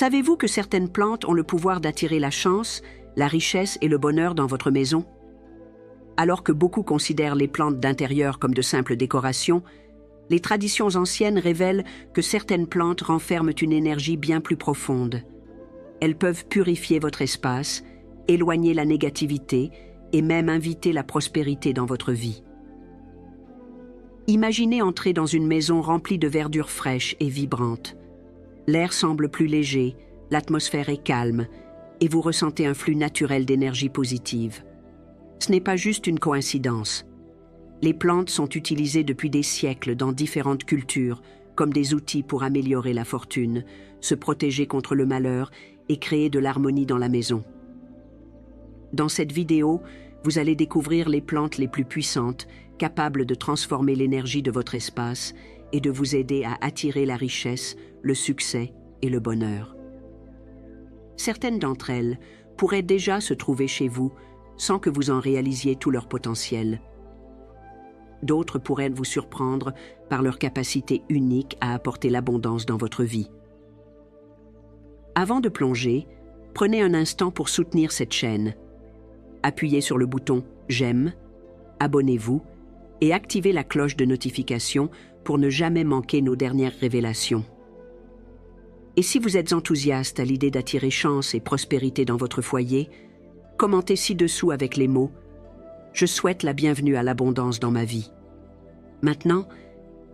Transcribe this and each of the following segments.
Savez-vous que certaines plantes ont le pouvoir d'attirer la chance, la richesse et le bonheur dans votre maison? Alors que beaucoup considèrent les plantes d'intérieur comme de simples décorations, les traditions anciennes révèlent que certaines plantes renferment une énergie bien plus profonde. Elles peuvent purifier votre espace, éloigner la négativité et même inviter la prospérité dans votre vie. Imaginez entrer dans une maison remplie de verdure fraîche et vibrante. L'air semble plus léger, l'atmosphère est calme et vous ressentez un flux naturel d'énergie positive. Ce n'est pas juste une coïncidence. Les plantes sont utilisées depuis des siècles dans différentes cultures comme des outils pour améliorer la fortune, se protéger contre le malheur et créer de l'harmonie dans la maison. Dans cette vidéo, vous allez découvrir les plantes les plus puissantes, capables de transformer l'énergie de votre espace et de vous aider à attirer la richesse, le succès et le bonheur. Certaines d'entre elles pourraient déjà se trouver chez vous sans que vous en réalisiez tout leur potentiel. D'autres pourraient vous surprendre par leur capacité unique à apporter l'abondance dans votre vie. Avant de plonger, prenez un instant pour soutenir cette chaîne. Appuyez sur le bouton « J'aime », abonnez-vous et activez la cloche de notification pour ne jamais manquer nos dernières révélations. Et si vous êtes enthousiaste à l'idée d'attirer chance et prospérité dans votre foyer, commentez ci-dessous avec les mots « Je souhaite la bienvenue à l'abondance dans ma vie ». Maintenant,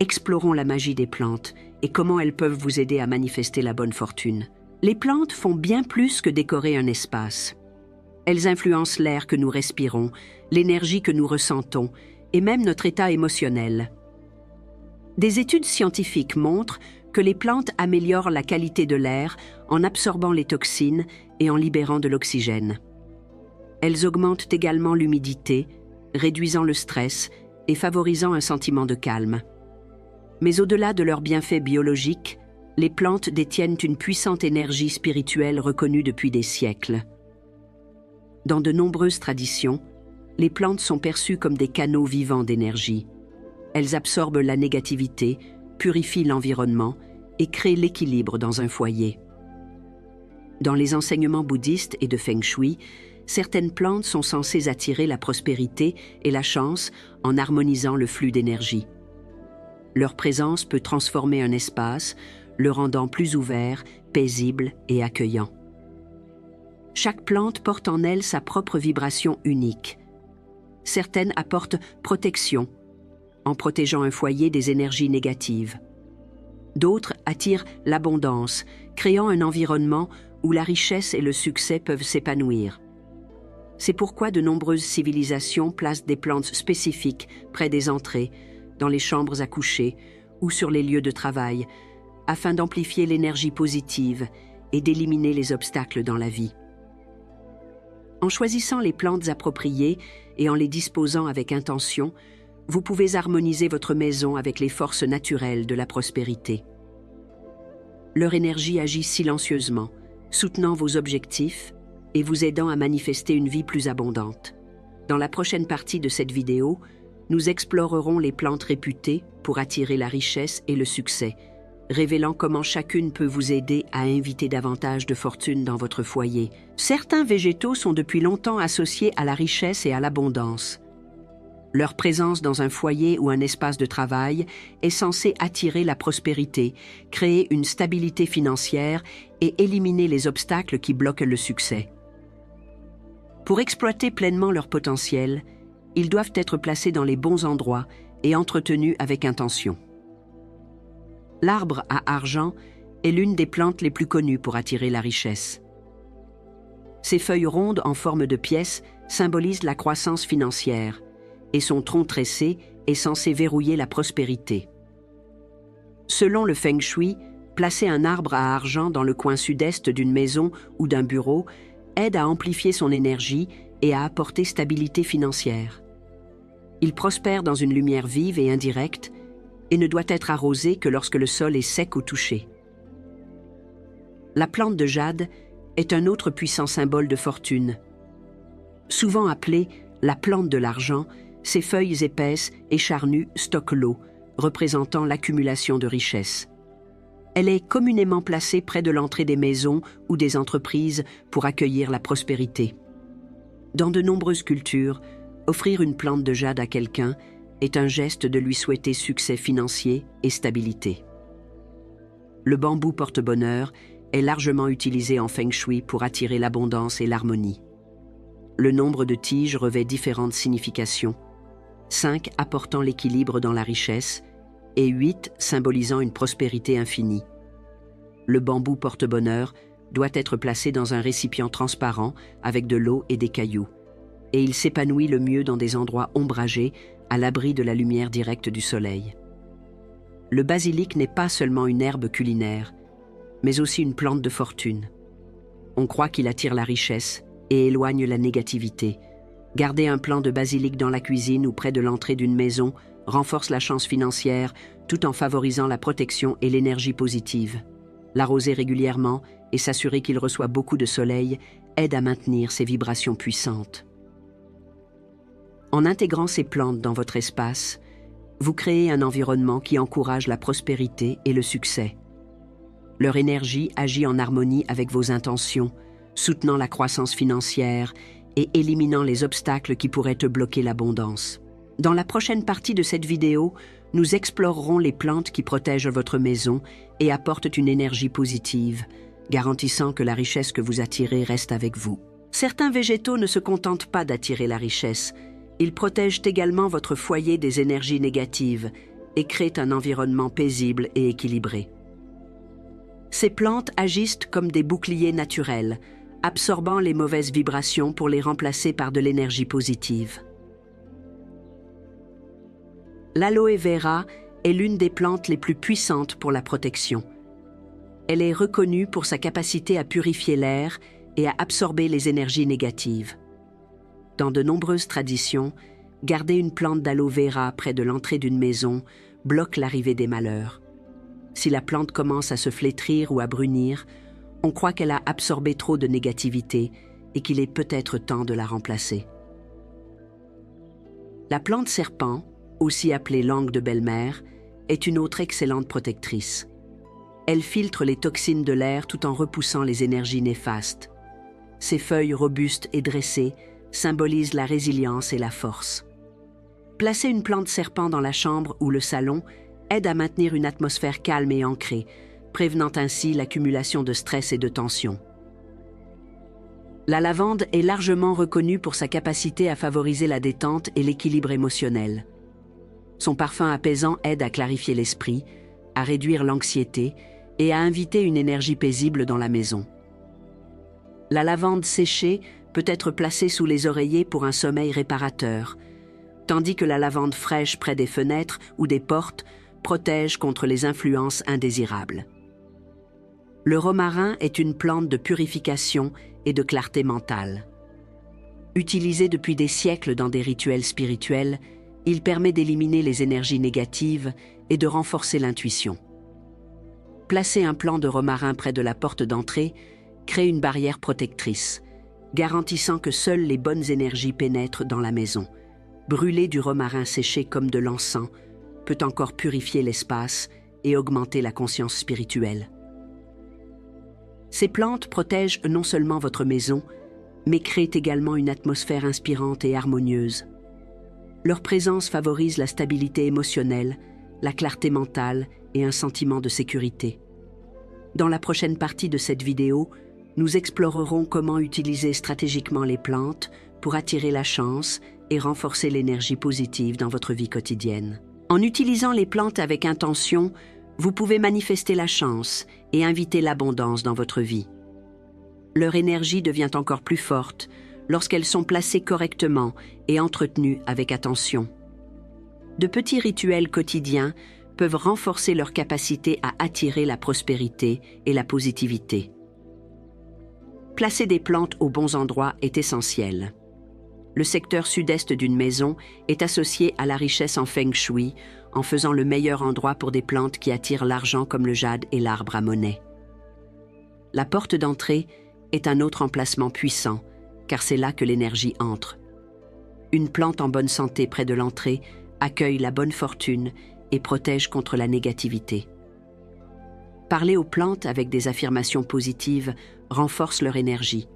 explorons la magie des plantes et comment elles peuvent vous aider à manifester la bonne fortune. Les plantes font bien plus que décorer un espace. Elles influencent l'air que nous respirons, l'énergie que nous ressentons et même notre état émotionnel. Des études scientifiques montrent que les plantes améliorent la qualité de l'air en absorbant les toxines et en libérant de l'oxygène. Elles augmentent également l'humidité, réduisant le stress et favorisant un sentiment de calme. Mais au-delà de leurs bienfaits biologiques, les plantes détiennent une puissante énergie spirituelle reconnue depuis des siècles. Dans de nombreuses traditions, les plantes sont perçues comme des canaux vivants d'énergie. Elles absorbent la négativité, purifient l'environnement et créent l'équilibre dans un foyer. Dans les enseignements bouddhistes et de Feng Shui, certaines plantes sont censées attirer la prospérité et la chance en harmonisant le flux d'énergie. Leur présence peut transformer un espace, le rendant plus ouvert, paisible et accueillant. Chaque plante porte en elle sa propre vibration unique. Certaines apportent protection, en protégeant un foyer des énergies négatives. D'autres attirent l'abondance, créant un environnement où la richesse et le succès peuvent s'épanouir. C'est pourquoi de nombreuses civilisations placent des plantes spécifiques près des entrées, dans les chambres à coucher ou sur les lieux de travail, afin d'amplifier l'énergie positive et d'éliminer les obstacles dans la vie. En choisissant les plantes appropriées et en les disposant avec intention, vous pouvez harmoniser votre maison avec les forces naturelles de la prospérité. Leur énergie agit silencieusement, soutenant vos objectifs et vous aidant à manifester une vie plus abondante. Dans la prochaine partie de cette vidéo, nous explorerons les plantes réputées pour attirer la richesse et le succès, révélant comment chacune peut vous aider à inviter davantage de fortune dans votre foyer. Certains végétaux sont depuis longtemps associés à la richesse et à l'abondance. Leur présence dans un foyer ou un espace de travail est censée attirer la prospérité, créer une stabilité financière et éliminer les obstacles qui bloquent le succès. Pour exploiter pleinement leur potentiel, ils doivent être placés dans les bons endroits et entretenus avec intention. L'arbre à argent est l'une des plantes les plus connues pour attirer la richesse. Ses feuilles rondes en forme de pièce symbolisent la croissance financière et son tronc tressé est censé verrouiller la prospérité. Selon le Feng Shui, placer un arbre à argent dans le coin sud-est d'une maison ou d'un bureau aide à amplifier son énergie et à apporter stabilité financière. Il prospère dans une lumière vive et indirecte et ne doit être arrosé que lorsque le sol est sec au toucher. La plante de jade est un autre puissant symbole de fortune. Souvent appelée la plante de l'argent, ses feuilles épaisses et charnues stockent l'eau, représentant l'accumulation de richesses. Elle est communément placée près de l'entrée des maisons ou des entreprises pour accueillir la prospérité. Dans de nombreuses cultures, offrir une plante de jade à quelqu'un est un geste de lui souhaiter succès financier et stabilité. Le bambou porte-bonheur est largement utilisé en feng shui pour attirer l'abondance et l'harmonie. Le nombre de tiges revêt différentes significations, 5 apportant l'équilibre dans la richesse et 8 symbolisant une prospérité infinie. Le bambou porte-bonheur doit être placé dans un récipient transparent avec de l'eau et des cailloux, et il s'épanouit le mieux dans des endroits ombragés, à l'abri de la lumière directe du soleil. Le basilic n'est pas seulement une herbe culinaire, mais aussi une plante de fortune. On croit qu'il attire la richesse et éloigne la négativité. Garder un plant de basilic dans la cuisine ou près de l'entrée d'une maison renforce la chance financière tout en favorisant la protection et l'énergie positive. L'arroser régulièrement et s'assurer qu'il reçoit beaucoup de soleil aide à maintenir ses vibrations puissantes. En intégrant ces plantes dans votre espace, vous créez un environnement qui encourage la prospérité et le succès. Leur énergie agit en harmonie avec vos intentions, soutenant la croissance financière et éliminant les obstacles qui pourraient te bloquer l'abondance. Dans la prochaine partie de cette vidéo, nous explorerons les plantes qui protègent votre maison et apportent une énergie positive, garantissant que la richesse que vous attirez reste avec vous. Certains végétaux ne se contentent pas d'attirer la richesse, ils protègent également votre foyer des énergies négatives et créent un environnement paisible et équilibré. Ces plantes agissent comme des boucliers naturels, absorbant les mauvaises vibrations pour les remplacer par de l'énergie positive. L'aloe vera est l'une des plantes les plus puissantes pour la protection. Elle est reconnue pour sa capacité à purifier l'air et à absorber les énergies négatives. Dans de nombreuses traditions, garder une plante d'aloe vera près de l'entrée d'une maison bloque l'arrivée des malheurs. Si la plante commence à se flétrir ou à brunir, on croit qu'elle a absorbé trop de négativité et qu'il est peut-être temps de la remplacer. La plante serpent, aussi appelée langue de belle-mère, est une autre excellente protectrice. Elle filtre les toxines de l'air tout en repoussant les énergies néfastes. Ses feuilles robustes et dressées symbolisent la résilience et la force. Placer une plante serpent dans la chambre ou le salon aide à maintenir une atmosphère calme et ancrée, prévenant ainsi l'accumulation de stress et de tension. La lavande est largement reconnue pour sa capacité à favoriser la détente et l'équilibre émotionnel. Son parfum apaisant aide à clarifier l'esprit, à réduire l'anxiété et à inviter une énergie paisible dans la maison. La lavande séchée peut être placée sous les oreillers pour un sommeil réparateur, tandis que la lavande fraîche près des fenêtres ou des portes protège contre les influences indésirables. Le romarin est une plante de purification et de clarté mentale. Utilisé depuis des siècles dans des rituels spirituels, il permet d'éliminer les énergies négatives et de renforcer l'intuition. Placer un plant de romarin près de la porte d'entrée crée une barrière protectrice, garantissant que seules les bonnes énergies pénètrent dans la maison. Brûler du romarin séché comme de l'encens peut encore purifier l'espace et augmenter la conscience spirituelle. Ces plantes protègent non seulement votre maison, mais créent également une atmosphère inspirante et harmonieuse. Leur présence favorise la stabilité émotionnelle, la clarté mentale et un sentiment de sécurité. Dans la prochaine partie de cette vidéo, nous explorerons comment utiliser stratégiquement les plantes pour attirer la chance et renforcer l'énergie positive dans votre vie quotidienne. En utilisant les plantes avec intention, vous pouvez manifester la chance et inviter l'abondance dans votre vie. Leur énergie devient encore plus forte lorsqu'elles sont placées correctement et entretenues avec attention. De petits rituels quotidiens peuvent renforcer leur capacité à attirer la prospérité et la positivité. Placer des plantes aux bons endroits est essentiel. Le secteur sud-est d'une maison est associé à la richesse en feng shui, en faisant le meilleur endroit pour des plantes qui attirent l'argent comme le jade et l'arbre à monnaie. La porte d'entrée est un autre emplacement puissant, car c'est là que l'énergie entre. Une plante en bonne santé près de l'entrée accueille la bonne fortune et protège contre la négativité. Parler aux plantes avec des affirmations positives renforce leur énergie.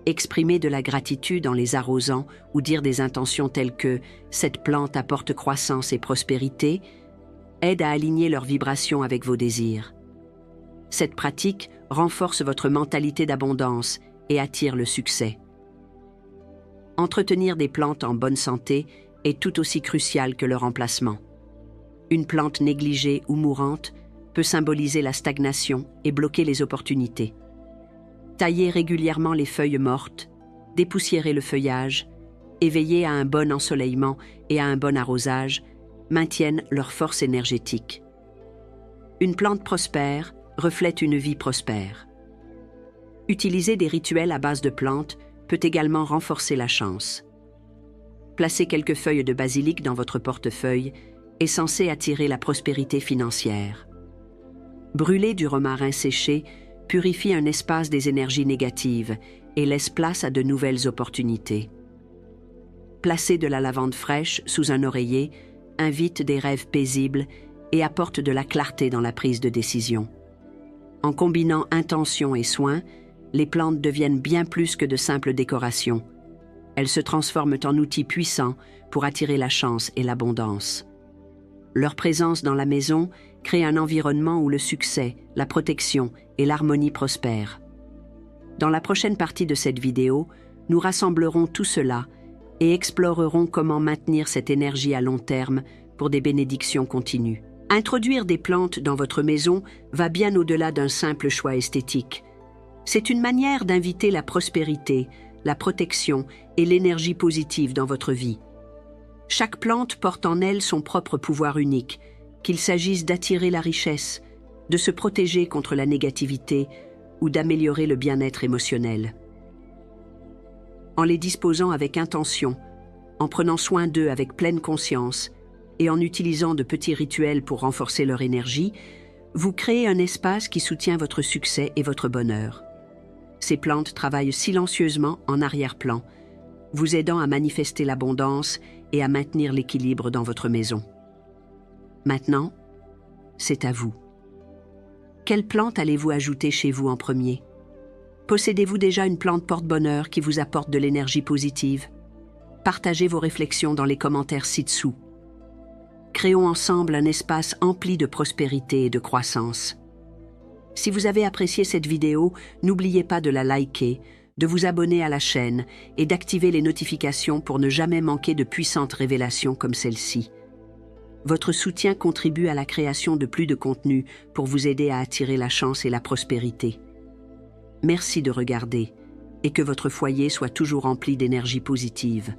Exprimer de la gratitude en les arrosant ou dire des intentions telles que « cette plante apporte croissance et prospérité » aide à aligner leurs vibrations avec vos désirs. Cette pratique renforce votre mentalité d'abondance et attire le succès. Entretenir des plantes en bonne santé est tout aussi crucial que leur emplacement. Une plante négligée ou mourante peut symboliser la stagnation et bloquer les opportunités. Taillez régulièrement les feuilles mortes, dépoussiérez le feuillage, et veillez à un bon ensoleillement et à un bon arrosage maintiennent leur force énergétique. Une plante prospère reflète une vie prospère. Utiliser des rituels à base de plantes peut également renforcer la chance. Placer quelques feuilles de basilic dans votre portefeuille est censé attirer la prospérité financière. Brûler du romarin séché purifie un espace des énergies négatives et laisse place à de nouvelles opportunités. Placer de la lavande fraîche sous un oreiller invite des rêves paisibles et apporte de la clarté dans la prise de décision. En combinant intention et soin, les plantes deviennent bien plus que de simples décorations. Elles se transforment en outils puissants pour attirer la chance et l'abondance. Leur présence dans la maison crée un environnement où le succès, la protection et l'harmonie prospèrent. Dans la prochaine partie de cette vidéo, nous rassemblerons tout cela et explorerons comment maintenir cette énergie à long terme pour des bénédictions continues. Introduire des plantes dans votre maison va bien au-delà d'un simple choix esthétique. C'est une manière d'inviter la prospérité, la protection et l'énergie positive dans votre vie. Chaque plante porte en elle son propre pouvoir unique, qu'il s'agisse d'attirer la richesse, de se protéger contre la négativité ou d'améliorer le bien-être émotionnel. En les disposant avec intention, en prenant soin d'eux avec pleine conscience et en utilisant de petits rituels pour renforcer leur énergie, vous créez un espace qui soutient votre succès et votre bonheur. Ces plantes travaillent silencieusement en arrière-plan, vous aidant à manifester l'abondance et à maintenir l'équilibre dans votre maison. Maintenant, c'est à vous. Quelle plante allez-vous ajouter chez vous en premier? Possédez-vous déjà une plante porte-bonheur qui vous apporte de l'énergie positive? Partagez vos réflexions dans les commentaires ci-dessous. Créons ensemble un espace empli de prospérité et de croissance. Si vous avez apprécié cette vidéo, n'oubliez pas de la liker, de vous abonner à la chaîne et d'activer les notifications pour ne jamais manquer de puissantes révélations comme celle-ci. Votre soutien contribue à la création de plus de contenu pour vous aider à attirer la chance et la prospérité. Merci de regarder et que votre foyer soit toujours rempli d'énergie positive.